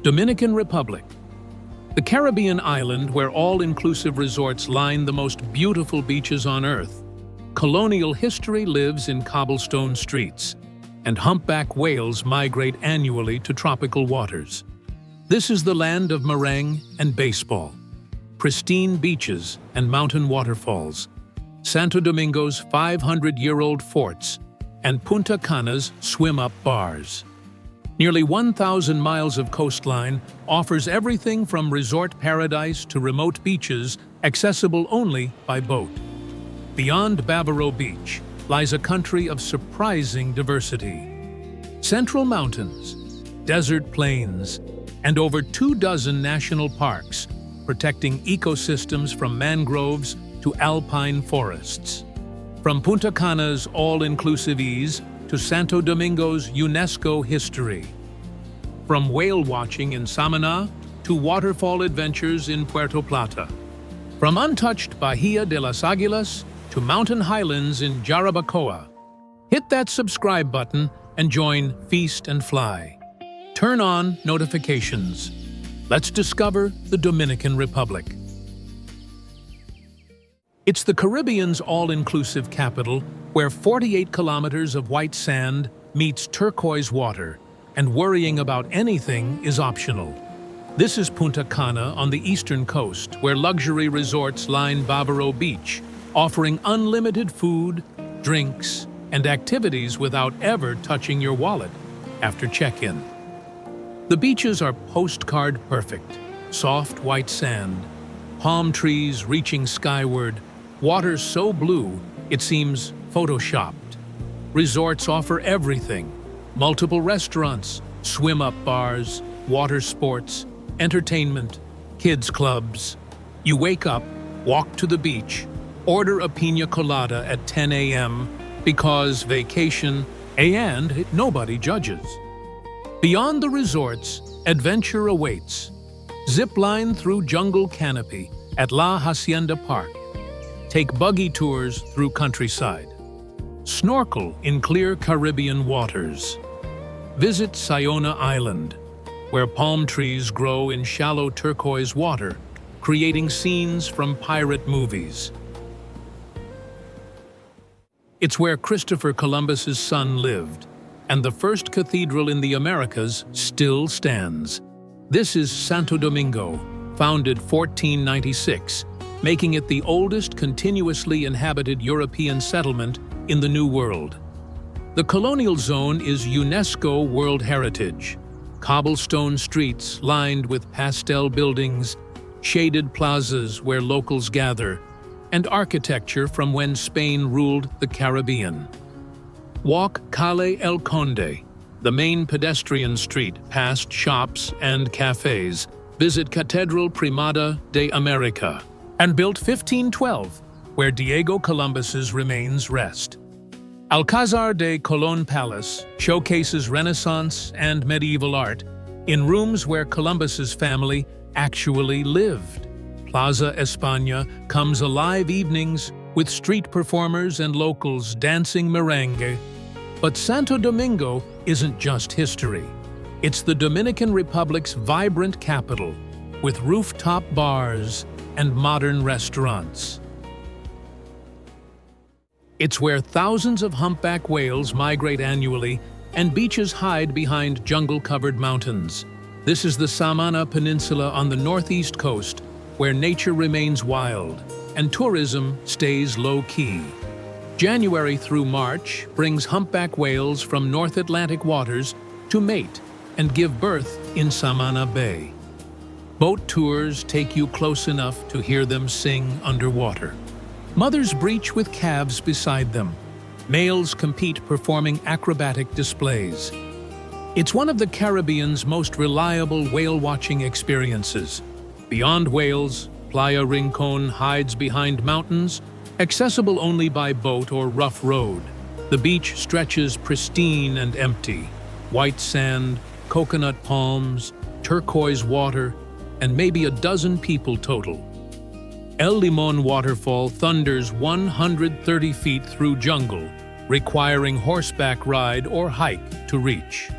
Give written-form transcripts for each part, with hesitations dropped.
Dominican Republic. The Caribbean island where all-inclusive resorts line the most beautiful beaches on Earth. Colonial history lives in cobblestone streets, and humpback whales migrate annually to tropical waters. This is the land of meringue and baseball, pristine beaches and mountain waterfalls, Santo Domingo's 500-year-old forts, and Punta Cana's swim-up bars. Nearly 1,000 miles of coastline offers everything from resort paradise to remote beaches accessible only by boat. Beyond Bavaro Beach lies a country of surprising diversity. Central mountains, desert plains, and over 24 national parks, protecting ecosystems from mangroves to alpine forests. From Punta Cana's all-inclusive ease to Santo Domingo's UNESCO history. From whale watching in Samaná to waterfall adventures in Puerto Plata. From untouched Bahía de las Águilas to mountain highlands in Jarabacoa. Hit that subscribe button and join Feast and Fly. Turn on notifications. Let's discover the Dominican Republic. It's the Caribbean's all-inclusive capital, where 48 kilometers of white sand meets turquoise water, and worrying about anything is optional. This is Punta Cana on the eastern coast, where luxury resorts line Bavaro Beach, offering unlimited food, drinks, and activities without ever touching your wallet after check-in. The beaches are postcard perfect, soft white sand, palm trees reaching skyward, water so blue it seems photoshopped. Resorts offer everything: multiple restaurants, swim-up bars, water sports, entertainment, kids clubs. You wake up, walk to the beach, order a piña colada at 10 a.m. because vacation, and nobody judges. Beyond the resorts, adventure awaits. Zip line through jungle canopy at La Hacienda Park. Take buggy tours through countryside. Snorkel in clear Caribbean waters. Visit Sayona Island, where palm trees grow in shallow turquoise water, creating scenes from pirate movies. It's where Christopher Columbus's son lived, and the first cathedral in the Americas still stands. This is Santo Domingo, founded 1496, making it the oldest continuously inhabited European settlement in the New World. The colonial zone is UNESCO World Heritage. Cobblestone streets lined with pastel buildings, shaded plazas where locals gather, and architecture from when Spain ruled the Caribbean. Walk Calle El Conde, the main pedestrian street past shops and cafes. Visit Catedral Primada de America, and built 1512, where Diego Columbus's remains rest. Alcázar de Colón Palace showcases Renaissance and medieval art in rooms where Columbus's family actually lived. Plaza España comes alive evenings with street performers and locals dancing merengue. But Santo Domingo isn't just history. It's the Dominican Republic's vibrant capital, with rooftop bars and modern restaurants. It's where thousands of humpback whales migrate annually and beaches hide behind jungle-covered mountains. This is the Samana Peninsula on the northeast coast, where nature remains wild and tourism stays low-key. January through March brings humpback whales from North Atlantic waters to mate and give birth in Samana Bay. Boat tours take you close enough to hear them sing underwater. Mothers breach with calves beside them. Males compete performing acrobatic displays. It's one of the Caribbean's most reliable whale-watching experiences. Beyond whales, Playa Rincon hides behind mountains, accessible only by boat or rough road. The beach stretches pristine and empty. White sand, coconut palms, turquoise water, and maybe a dozen people total. El Limon waterfall thunders 130 feet through jungle, requiring horseback ride or hike to reach.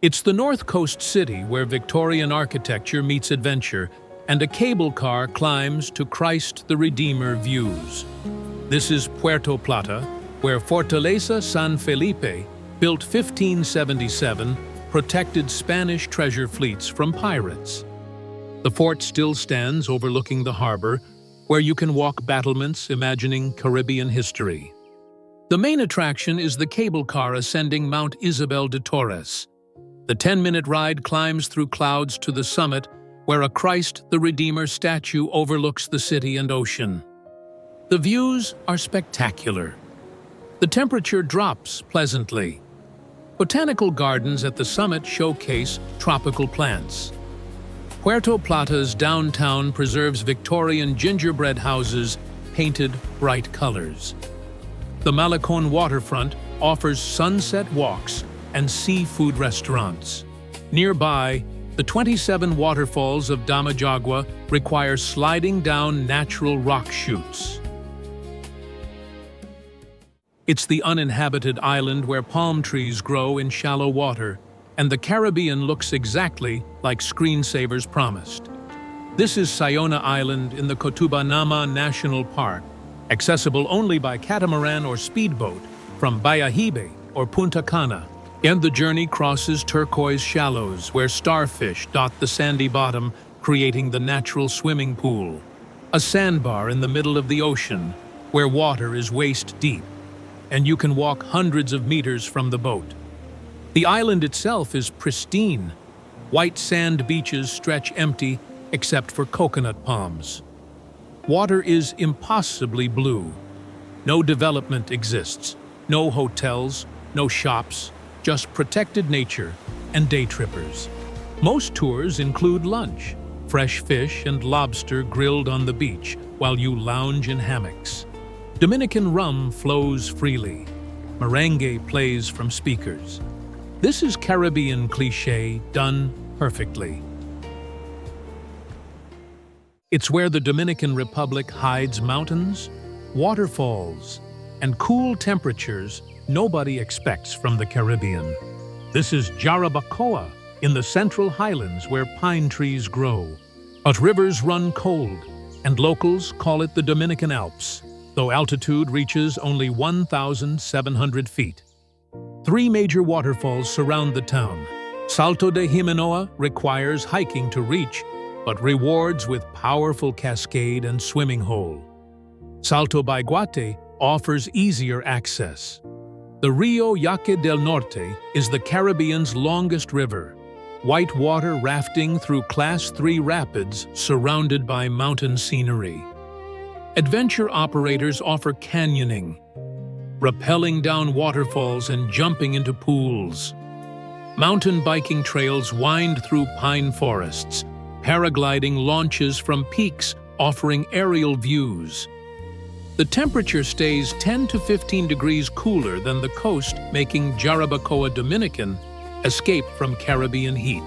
It's the North Coast city where Victorian architecture meets adventure, and a cable car climbs to Christ the Redeemer views. This is Puerto Plata, where Fortaleza San Felipe, built 1577, protected Spanish treasure fleets from pirates. The fort still stands overlooking the harbor, where you can walk battlements imagining Caribbean history. The main attraction is the cable car ascending Mount Isabel de Torres. The 10-minute ride climbs through clouds to the summit, where a Christ the Redeemer statue overlooks the city and ocean. The views are spectacular. The temperature drops pleasantly. Botanical gardens at the summit showcase tropical plants. Puerto Plata's downtown preserves Victorian gingerbread houses painted bright colors. The Malecon waterfront offers sunset walks and seafood restaurants. Nearby, the 27 waterfalls of Damajagua require sliding down natural rock chutes. It's the uninhabited island where palm trees grow in shallow water, and the Caribbean looks exactly like screensavers promised. This is Sayona Island in the Cotubanama National Park, accessible only by catamaran or speedboat from Bayahibe or Punta Cana. And the journey crosses turquoise shallows where starfish dot the sandy bottom, creating the natural swimming pool. A sandbar in the middle of the ocean, where water is waist deep, and you can walk hundreds of meters from the boat. The island itself is pristine. White sand beaches stretch empty except for coconut palms. Water is impossibly blue. No development exists, no hotels, no shops, just protected nature and day trippers. Most tours include lunch, fresh fish and lobster grilled on the beach while you lounge in hammocks. Dominican rum flows freely. Merengue plays from speakers. This is Caribbean cliché done perfectly. It's where the Dominican Republic hides mountains, waterfalls, and cool temperatures nobody expects from the Caribbean. This is Jarabacoa in the Central Highlands where pine trees grow. But rivers run cold, and locals call it the Dominican Alps, though altitude reaches only 1,700 feet. 3 major waterfalls surround the town. Salto de Jimenoa requires hiking to reach, but rewards with powerful cascade and swimming hole. Salto Baiguate offers easier access. The Rio Yaque del Norte is the Caribbean's longest river. Whitewater rafting through Class 3 rapids surrounded by mountain scenery. Adventure operators offer canyoning, rappelling down waterfalls and jumping into pools. Mountain biking trails wind through pine forests. Paragliding launches from peaks offering aerial views. The temperature stays 10 to 15 degrees cooler than the coast, making Jarabacoa Dominican escape from Caribbean heat.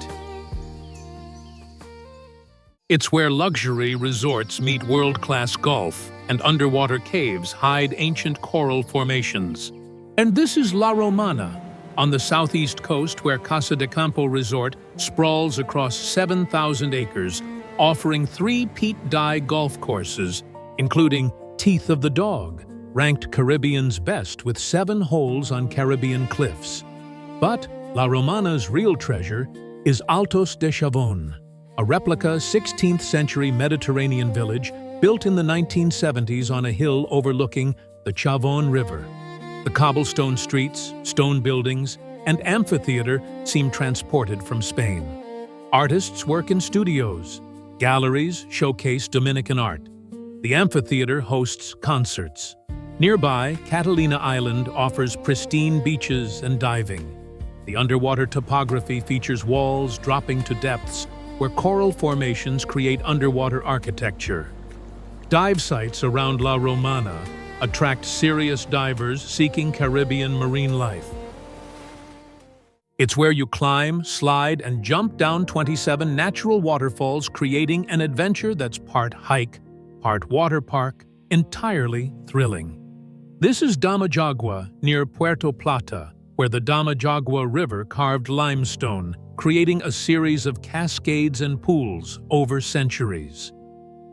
It's where luxury resorts meet world-class golf, and underwater caves hide ancient coral formations. And this is La Romana, on the southeast coast where Casa de Campo Resort sprawls across 7,000 acres, offering 3 Pete Dye golf courses, including Teeth of the Dog, ranked Caribbean's best with 7 holes on Caribbean cliffs. But La Romana's real treasure is Altos de Chavon, a replica 16th-century Mediterranean village built in the 1970s on a hill overlooking the Chavon River. The cobblestone streets, stone buildings, and amphitheater seem transported from Spain. Artists work in studios. Galleries showcase Dominican art. The amphitheater hosts concerts. Nearby, Catalina Island offers pristine beaches and diving. The underwater topography features walls dropping to depths where coral formations create underwater architecture. Dive sites around La Romana attract serious divers seeking Caribbean marine life. It's where you climb, slide, and jump down 27 natural waterfalls, creating an adventure that's part hike, part water park, entirely thrilling. This is Damajagua near Puerto Plata, where the Damajagua River carved limestone, creating a series of cascades and pools over centuries.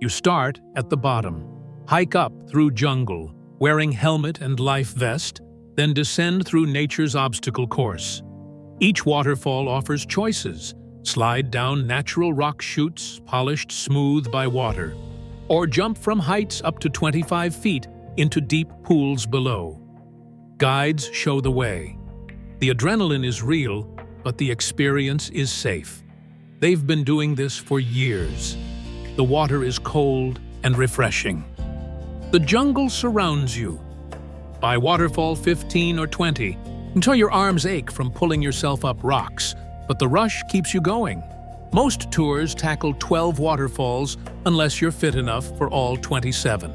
You start at the bottom, hike up through jungle, wearing helmet and life vest, then descend through nature's obstacle course. Each waterfall offers choices: slide down natural rock chutes polished smooth by water, or jump from heights up to 25 feet into deep pools below. Guides show the way. The adrenaline is real, but the experience is safe. They've been doing this for years. The water is cold and refreshing. The jungle surrounds you. By waterfall 15 or 20, until your arms ache from pulling yourself up rocks, but the rush keeps you going. Most tours tackle 12 waterfalls unless you're fit enough for all 27.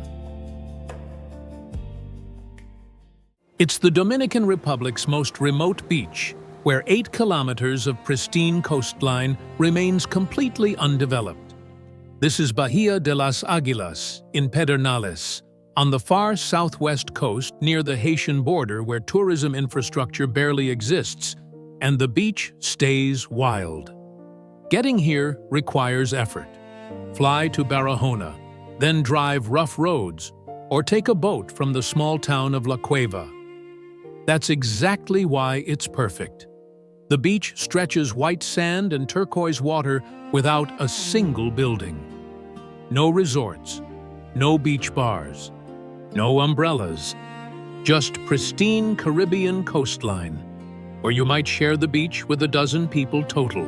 It's the Dominican Republic's most remote beach, where 8 kilometers of pristine coastline remains completely undeveloped. This is Bahía de las Águilas in Pedernales, on the far southwest coast near the Haitian border where tourism infrastructure barely exists, and the beach stays wild. Getting here requires effort. Fly to Barahona, then drive rough roads, or take a boat from the small town of La Cueva. That's exactly why it's perfect. The beach stretches white sand and turquoise water without a single building. No resorts, no beach bars, no umbrellas, just pristine Caribbean coastline, where you might share the beach with a dozen people total.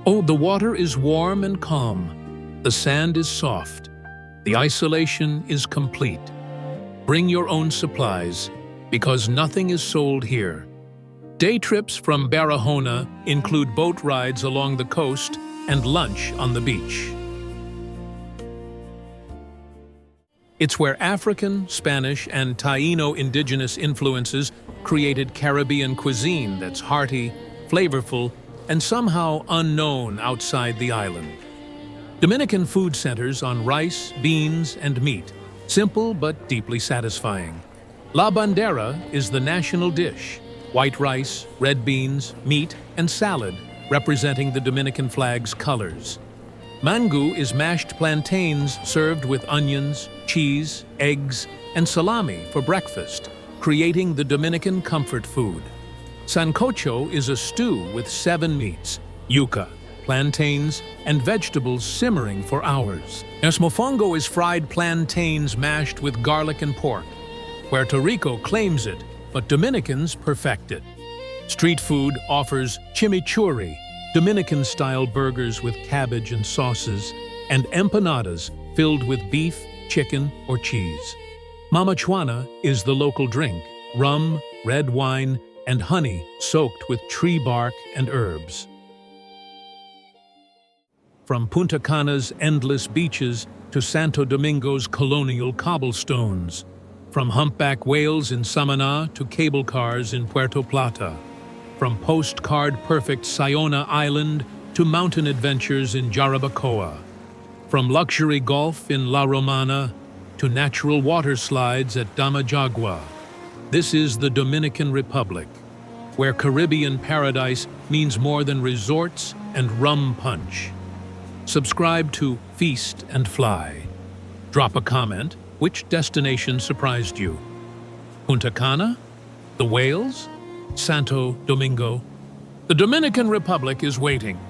Oh, the water is warm and calm. The sand is soft. The isolation is complete. Bring your own supplies, because nothing is sold here. Day trips from Barahona include boat rides along the coast and lunch on the beach. It's where African, Spanish, and Taíno indigenous influences created Caribbean cuisine that's hearty, flavorful, and somehow unknown outside the island. Dominican food centers on rice, beans, and meat, simple but deeply satisfying. La bandera is the national dish: white rice, red beans, meat, and salad, representing the Dominican flag's colors. Mango is mashed plantains served with onions, cheese, eggs, and salami for breakfast, creating the Dominican comfort food. Sancocho is a stew with 7 meats: yuca, plantains, and vegetables simmering for hours. Mofongo is fried plantains mashed with garlic and pork. Puerto Rico claims it, but Dominicans perfect it. Street food offers chimichurri, Dominican-style burgers with cabbage and sauces, and empanadas filled with beef, chicken, or cheese. Mamachuana is the local drink: rum, red wine, and honey soaked with tree bark and herbs. From Punta Cana's endless beaches to Santo Domingo's colonial cobblestones, from humpback whales in Samaná to cable cars in Puerto Plata, from postcard-perfect Sayona Island to mountain adventures in Jarabacoa, from luxury golf in La Romana to natural water slides at Damajagua. This is the Dominican Republic, where Caribbean paradise means more than resorts and rum punch. Subscribe to Feast and Fly. Drop a comment. Which destination surprised you? Punta Cana? The whales? Santo Domingo? The Dominican Republic is waiting.